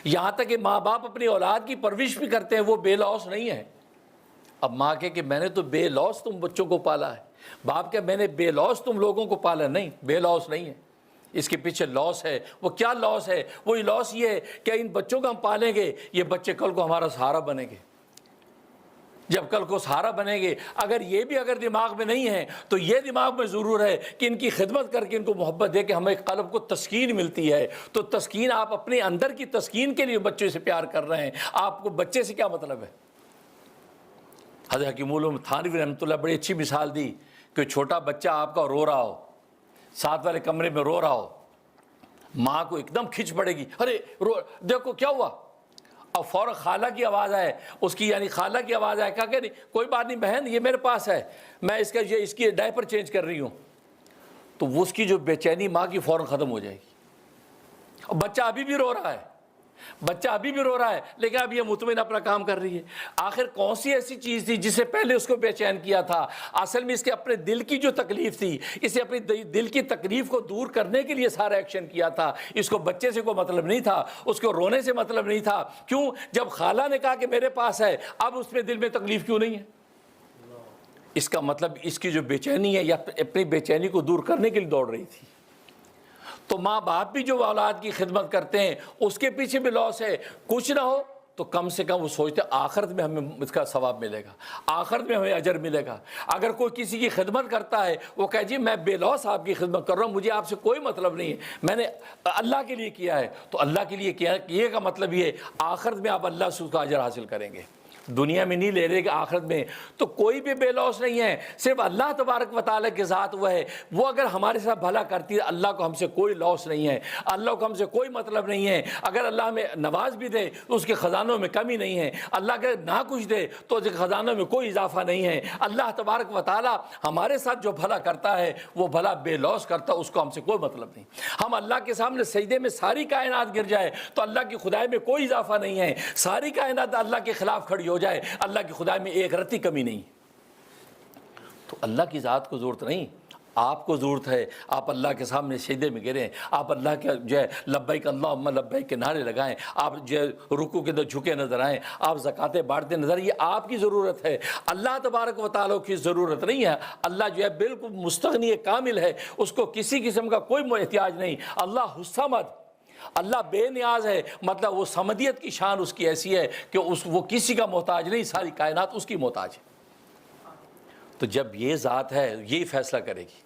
یہاں تک کہ ماں باپ اپنی اولاد کی پرورش بھی کرتے ہیں، وہ بے لوث نہیں ہے۔ اب ماں کہ میں نے تو بے لوث تم بچوں کو پالا ہے، باپ کہ میں نے بے لوث تم لوگوں کو پالا، نہیں، بے لوث نہیں ہے، اس کے پیچھے لاس ہے۔ وہ کیا لاس ہے؟ وہی لاس یہ ہے کہ ان بچوں کو ہم پالیں گے، یہ بچے کل کو ہمارا سہارا بنیں گے۔ جب کل کو سہارا بنیں گے، اگر یہ بھی اگر دماغ میں نہیں ہے تو یہ دماغ میں ضرور ہے کہ ان کی خدمت کر کے ان کو محبت دے کے ہمیں قلب کو تسکین ملتی ہے۔ تو تسکین، آپ اپنے اندر کی تسکین کے لیے بچے سے پیار کر رہے ہیں، آپ کو بچے سے کیا مطلب ہے؟ حضرت حکیم العلوم تھانوی رحمۃ اللہ بڑی اچھی مثال دی کہ چھوٹا بچہ آپ کا رو رہا ہو، ساتھ والے کمرے میں رو رہا ہو، ماں کو ایک دم کھچ پڑے گی، ارے رو، دیکھو کیا ہوا، اب فوراً خالہ کی آواز آئے، اس کی یعنی خالہ کی آواز آئے، کہا کہ نہیں کوئی بات نہیں بہن، یہ میرے پاس ہے، میں اس کی ڈائپر چینج کر رہی ہوں، تو وہ اس کی جو بے چینی ماں کی فوراً ختم ہو جائے گی۔ اب بچہ ابھی بھی رو رہا ہے، بچہ ابھی بھی رو رہا ہے، لیکن اب یہ مطمئن اپنا کام کر رہی ہے۔ آخر کون سی ایسی چیز تھی جسے پہلے اس کو بے چین کیا تھا؟ اصل میں اس کے اپنے دل کی جو تکلیف تھی، اسے اپنی دل کی تکلیف کو دور کرنے کے لیے سارا ایکشن کیا تھا۔ اس کو بچے سے کوئی مطلب نہیں تھا، اس کو رونے سے مطلب نہیں تھا۔ کیوں؟ جب خالہ نے کہا کہ میرے پاس ہے، اب اس میں دل میں تکلیف کیوں نہیں ہے؟ اس کا مطلب اس کی جو بے چینی ہے یا اپنی بے چینی کو دور کرنے کے لیے دوڑ رہی تھی۔ تو ماں باپ بھی جو اولاد کی خدمت کرتے ہیں اس کے پیچھے بھی لاس ہے۔ کچھ نہ ہو تو کم سے کم وہ سوچتے آخرت میں ہمیں اس کا ثواب ملے گا، آخرت میں ہمیں اجر ملے گا۔ اگر کوئی کسی کی خدمت کرتا ہے، وہ کہے جی میں بے لوث آپ کی خدمت کر رہا ہوں، مجھے آپ سے کوئی مطلب نہیں ہے، میں نے اللہ کے لیے کیا ہے، تو اللہ کے لیے کیا کا مطلب یہ ہے آخرت میں آپ اللہ سے اس کا اجر حاصل کریں گے، دنیا میں نہیں لے رہے گا، آخرت میں۔ تو کوئی بھی بے لوث نہیں ہے، صرف اللہ تبارک و تعالیٰ کے ذات وہ ہے، وہ اگر ہمارے ساتھ بھلا کرتی ہے، اللہ کو ہم سے کوئی لوث نہیں ہے، اللہ کو ہم سے کوئی مطلب نہیں ہے۔ اگر اللہ ہمیں نواز بھی دے تو اس کے خزانوں میں کمی نہیں ہے، اللہ اگر نہ کچھ دے تو اس کے خزانوں میں کوئی اضافہ نہیں ہے۔ اللہ تبارک و تعالیٰ ہمارے ساتھ جو بھلا کرتا ہے وہ بھلا بے لوث کرتا ہے، اس کو ہم سے کوئی مطلب نہیں۔ ہم اللہ کے سامنے سجدے میں ساری کائنات گر جائے تو اللہ کی خدائی میں کوئی اضافہ نہیں ہے، ساری کائنات اللہ کے خلاف کھڑی ہو جائے، اللہ کی خدائی میں ایک رتی کمی نہیں۔ تو اللہ کی ذات کو ضرورت نہیں، آپ کو ضرورت ہے۔ آپ اللہ کے سامنے سجدے میں گریں، آپ اللہ کے جو ہے لبیک اللہم لبیک کے نعرے لگائیں، آپ جو ہے رکوع کے اندر جھکے نظر آئیں، آپ زکاتیں بانٹتے نظر، یہ آپ کی ضرورت ہے، اللہ تبارک و تعالیٰ کی ضرورت نہیں ہے۔ اللہ جو ہے بالکل مستغنی کامل ہے، اس کو کسی قسم کا کوئی احتیاج نہیں۔ اللہ الصمد، اللہ بے نیاز ہے، مطلب وہ صمدیت کی شان اس کی ایسی ہے کہ وہ کسی کا محتاج نہیں، ساری کائنات اس کی محتاج ہے۔ تو جب یہ ذات ہے، یہی فیصلہ کرے گی۔